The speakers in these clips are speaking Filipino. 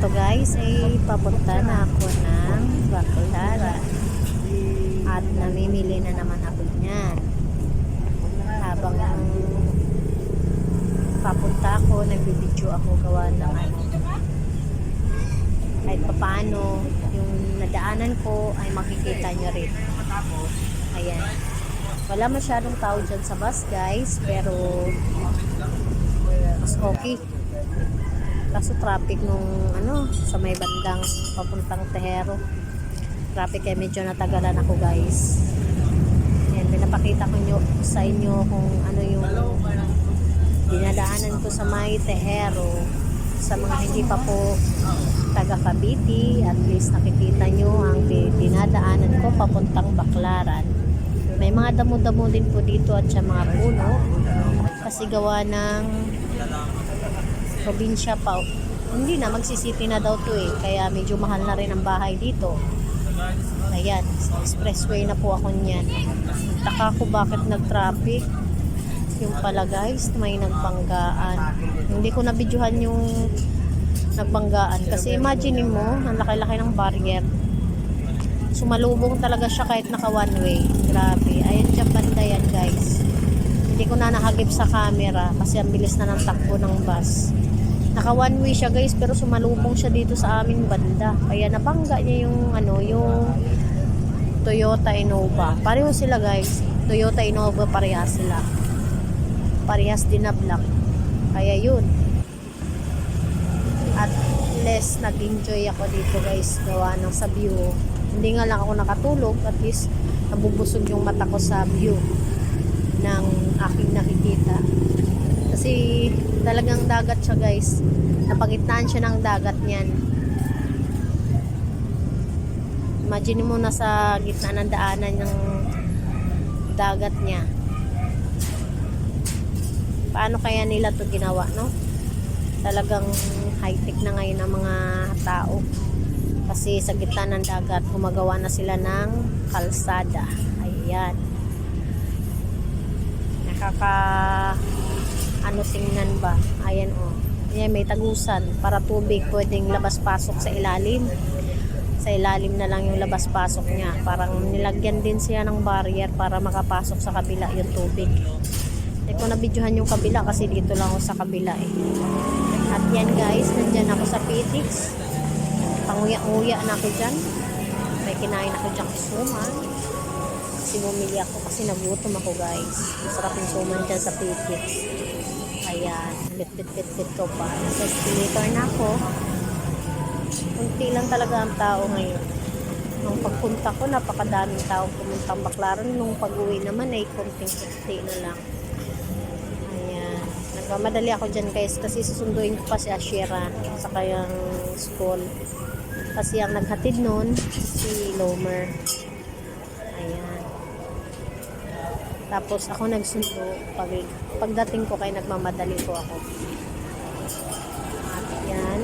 to guys ay papunta na ako ng Baclaran at namimili na naman ako niyan. Habang papunta ako, nagbibideo ako gawa ng kahit papaano yung nadaanan ko ay makikita nyo rin. Ayan, wala masyadong tao dyan sa bus guys, pero mas okay. Kaso traffic nung sa may bandang papuntang Tehero, traffic kaya medyo natagalan ako guys. And pinapakita ko sa inyo kung ano yung dinadaanan ko sa may Tehero. Sa mga hindi pa po taga Cavite, at least nakikita nyo ang dinadaanan ko papuntang Baclaran. May mga damo-damo din po dito at sa mga puno kasi gawa ng probinsya pa. Hindi na, magsisiti na daw to kaya medyo mahal na rin ang bahay dito. Ayan, expressway na po ako niyan. Taka ko bakit nag-traffic. Yung pala guys, may nagbanggaan. Hindi ko nabidyohan yung nagbanggaan kasi imagine mo, ang laki-laki ng barrier. Sumalubong talaga siya kahit naka one way. Grabe, ayan dyan banda yan guys. Hindi ko na nahagip sa camera kasi ang bilis na ng takbo ng bus. Naka one way siya guys, pero sumalubong siya dito sa aming banda. Kaya nabangga niya yung yung Toyota Innova. Pareho sila guys. Toyota Innova parehas sila. Parehas din na black. Kaya yun. At least nag-enjoy ako dito guys, gawa ng sa view. Hindi nga lang ako nakatulog, at least nabubusog yung mata ko sa view ng aking nakikita. Kasi talagang dagat siya guys. Napagitnaan siya ng dagat niyan. Imagine mo nasa gitna ng daanan ng dagat niya. Paano kaya nila to ginawa, no? Talagang high-tech na ngayon ang mga tao. Kasi sa gitna ng dagat, gumagawa na sila ng kalsada. Ayan. Tingnan ba? Ayan Ayan, may tagusan para tubig pwedeng labas-pasok sa ilalim. Sa ilalim na lang yung labas-pasok niya. Parang nilagyan din siya ng barrier para makapasok sa kabila yung tubig. Hindi ko nabidyohan yung kabila kasi dito lang ako sa kabila At yan guys, nandyan ako sa Pitix. Panguya-nguya na ako dyan. May kinain ako dyan suman. Kasi bumili ako kasi nagutom ako guys. Masarap yung suman dyan sa Pitix. Ayan, bit-bit-bit ko pa. Sa escalator na ako. Kunti lang talaga ang tao ngayon. Nung pagpunta ko, napakadaming tao pumuntang Baclaran. Nung pag-uwi naman ay kunting-kunti na lang. Ayan, nagmamadali ako dyan guys kasi susunduin ko pa si Ashira sa kayang school. Kasi ang naghatid nun si Lomer. Ayan. Tapos ako nagsundo pagdating ko kay nagmamadali ko ako. At yan.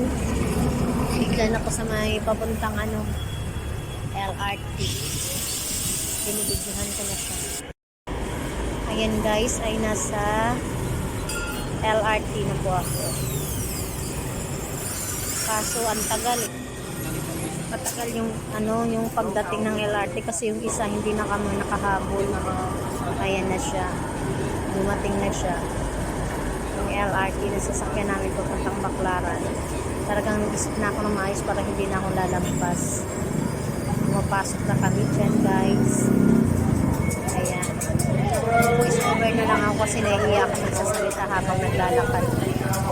Biglan ako sa may papuntang LRT. Binibidyohan ko na siya. Ayan guys, ay nasa LRT na po ako. Kaso ang tagal Matagal yung yung pagdating ng LRT kasi yung isa hindi na kami nakahabol. Ayan na siya. Dumating na siya. Yung LRT na sasakyan namin papuntang Baclaran. Talagang nag-isip na ako ng maayos para hindi na ako lalampas. Mapasok na kami dyan guys. Ayan. Voice over na lang ako kasi nahihiya ako nagsasalita habang naglalakad.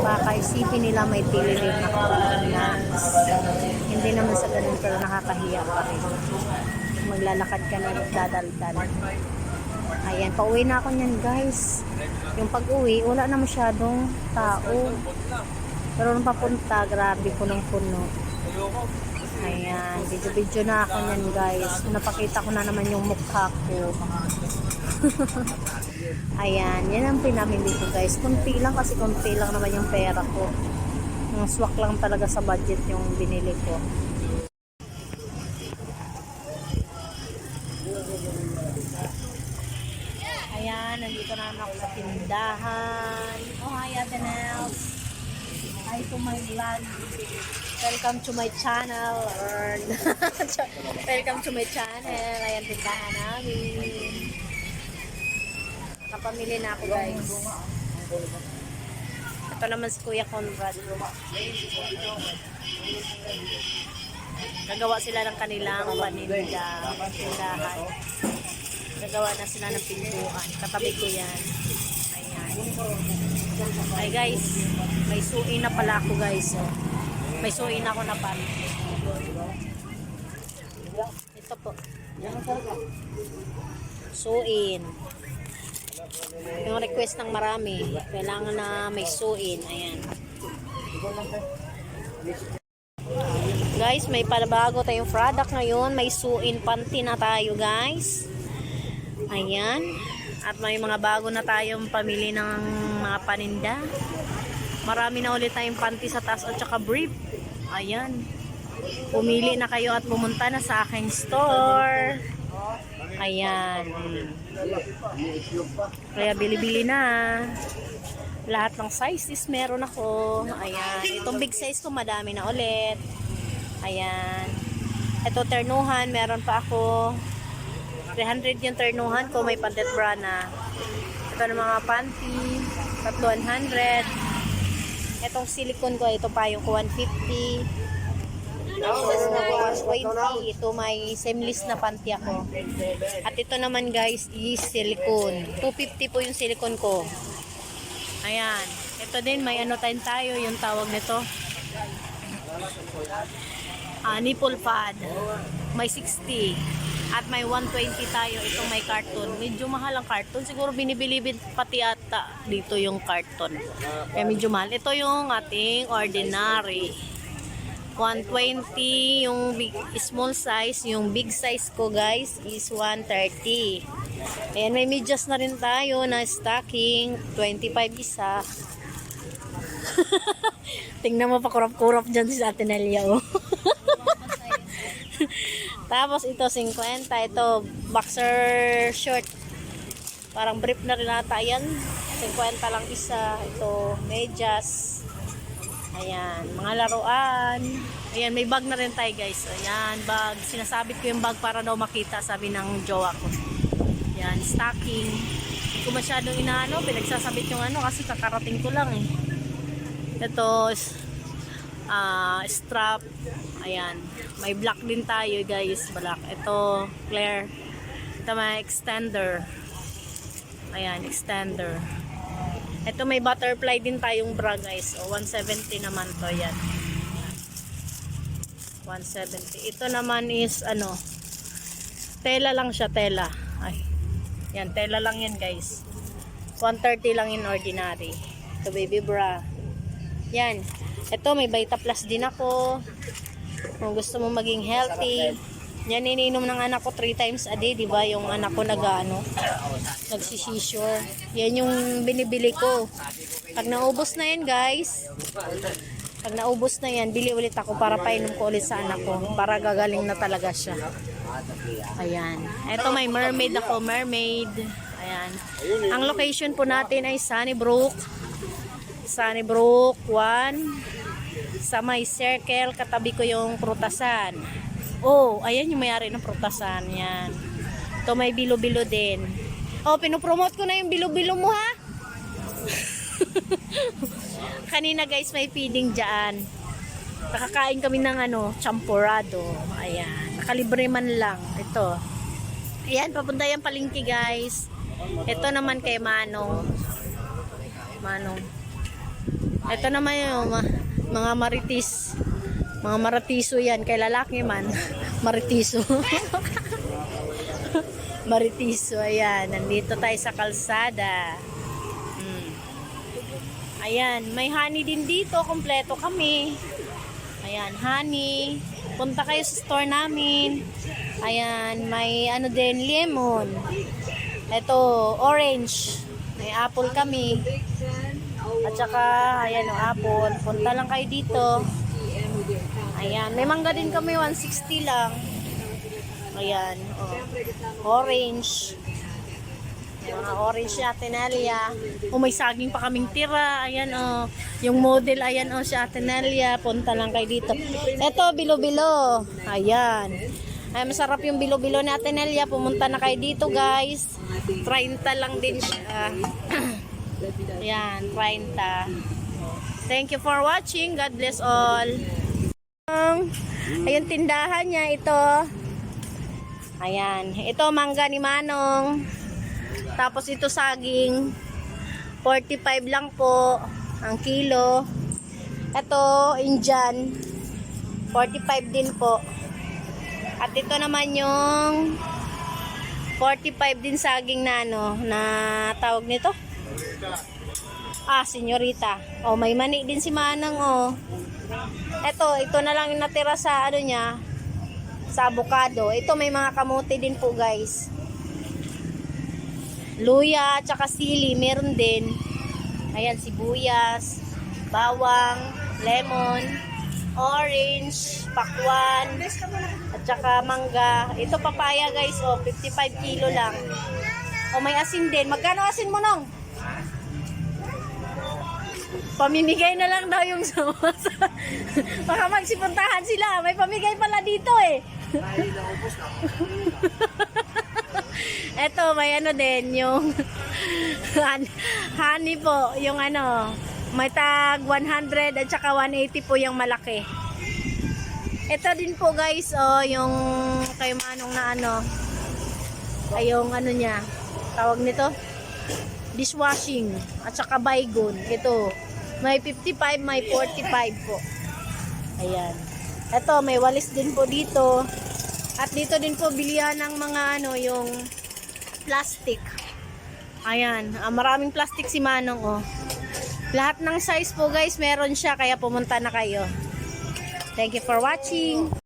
Baka isipin nila may pili rin ako na hindi naman sa ganun pero nakakahiya pa rin. Maglalakad ka na dadaldal. Ayan, pauwi na ako niyan guys. Yung pag-uwi, wala na masyadong tao. Pero nung papunta, grabe punong-puno. Ayan, video-video na ako niyan guys. Napakita ko na naman yung mukha ko. Ayan, yan ang pinamili ko guys. Kunti lang kasi kunti lang naman yung pera ko. Yung swak lang talaga sa budget yung binili ko. Ayan, nandito na ako sa tindahan. Oh, hi Adenels. Hi to my vlog. Welcome to my channel. Welcome to my channel. Ayan, tindahan namin. Nakapamili na ako, guys. Ito naman si Kuya Conrad. Gagawa sila ng kanilang tindahan. Gagawa na sila ng pintuan. Katabi ko yan. Ayan. Ay guys, may suin na pala ako, guys. May suin ako na pala. Ito po. Suin. Yung request ng marami. Kailangan na may suin. Ayan. Guys, may palabago tayong product ngayon. May suin panty na tayo, guys. Ayan. At may mga bago na tayong pamili ng mga paninda. Marami na ulit tayong panty sa taas at saka brief. Ayan. Pumili na kayo at pumunta na sa aking store. Ayan. Kaya bili-bili na. Lahat ng sizes meron ako. Ayan. Itong big size ko madami na ulit. Ayan. Ito ternuhan, meron pa ako. 300 yung ternuhan ko, may pantet bra na. Ito ng mga panty, 100. Itong silicone ko, ito pa yung 150. Ito 120. Ito may seamless na panty ako. At ito naman, guys, is silicone. 250 po yung silicone ko. Ayan. Ito din, may ano tayo, yung tawag nito. Nipple pad. May 60. At may 120 tayo. Itong may carton. Medyo mahal ang carton. Siguro binibili pati ata dito yung carton. Kaya medyo mahal. Ito yung ating ordinary. 120 yung big, small size. Yung big size ko, guys, is 130. Ayan, may medyas na rin tayo na stocking. 25 isa. Tingnan mo pa kurap-kurap dyan si Ate Nelia, oh. Tapos ito 50. Ito boxer short. Parang brief na rin ata yan. 50 lang isa. Ito medyas. Ayan, mga laruan. Ayan, may bag na rin tayo, guys. Ayan, bag. Sinasabit ko yung bag para daw makita, sabi ng jowa ko. Ayan, stocking. Hindi ko masyadong inaano, pinagsasabit yung ano kasi kakarating ko lang eh. Ito strap. Ayan, may black din tayo, guys, black. Ito clear. Ito may extender. Ayan, extender. Ito may butterfly din tayong bra, guys. O 170 naman to, yan. 170. Ito naman is ano, tela lang siya, tela. Ay. Yan, tela lang yan, guys. 130 lang in ordinary. Ito baby bra. Yan. Ito may Vita Plus din ako. Kung gusto mo maging healthy. Yan iniinom ng anak ko 3 times a day, 'di ba? Yung anak ko nagsisisure. Yan yung binibili ko. Pag naubos na yan, guys. Pag naubos na yan, bili ulit ako para painom ko ulit sa anak ko para gagaling na talaga siya. Ayan. Ito may mermaid ako, mermaid. Ayan. Ang location po natin ay Sunnybrook. Sunnybrook 1. Sa may circle, katabi ko yung prutasan. Oh, ayan yung may-ari ng prutasan. Yan. Ito may bilo-bilo din. Oh, pinopromote ko na yung bilo-bilo mo, ha? Kanina, guys, may feeding dyan. Nakakain kami ng champurado. Ayan. Nakalibre man lang. Ito. Ayan, papunta yung palengke, guys. Ito naman kay Manong. Ito naman yung mga maritis. Mga maritiso yan. Kay lalaki man. Maritiso. Maritiso. Ayan. Nandito tayo sa kalsada. Ayan. May honey din dito. Kompleto kami. Ayan. Honey. Punta kayo sa store namin. Ayan. May din. Lemon. Ito. Orange. May apple kami. At saka, ayan o, apple. Punta lang kayo dito. Ayan. May mangga din kami, 160 lang. Ayan. Oh. Orange. Mga orange si Ate Nelia. O may saging pa kaming tira. Ayan o. Yung model, ayan o si Ate Nelia. Punta lang kayo dito. Ito, bilo-bilo. Ayan. Ay, masarap yung bilo-bilo ni Ate Nelia. Pumunta na kayo dito, guys. 30 lang din siya. Ayan, 30. Thank you for watching. God bless all. Ayun, tindahan niya. Ito. Ayan. Ito, mangga ni Manong. Tapos ito, saging. 45 lang po ang kilo. Ito, Indian. 45 din po. At ito naman yung 45 din saging na ano, na tawag nito? Senyorita. Oh, may mani din si Manang, oh. Ito na lang yung natira sa ano niya, sa avocado. Ito may mga kamote din po, guys. Luya, tsaka sili, meron din. Ayan, sibuyas, bawang, lemon, orange, pakwan, at saka mangga. Ito papaya, guys, oh, 55 kilo lang. Oh, may asin din. Magkano asin mo, Nong? Pamimigay na lang daw yung sawa. Baka magsipuntahan sila. May pamigay pala dito eh. Eto, may ano din, yung honey po, yung ano, may tag 100 at saka 180 po yung malaki. Ito din po, guys, oh, yung kay Manong na ano, ay yung ano niya, tawag nito, dishwashing, at saka baygon. Ito, may 55, may 45 po. Ayan. Ito, may walis din po dito. At dito din po bilihan ng mga ano, yung plastic. Ayan, maraming plastic si Manong, oh. Lahat ng size po, guys, meron siya, kaya pumunta na kayo. Thank you for watching.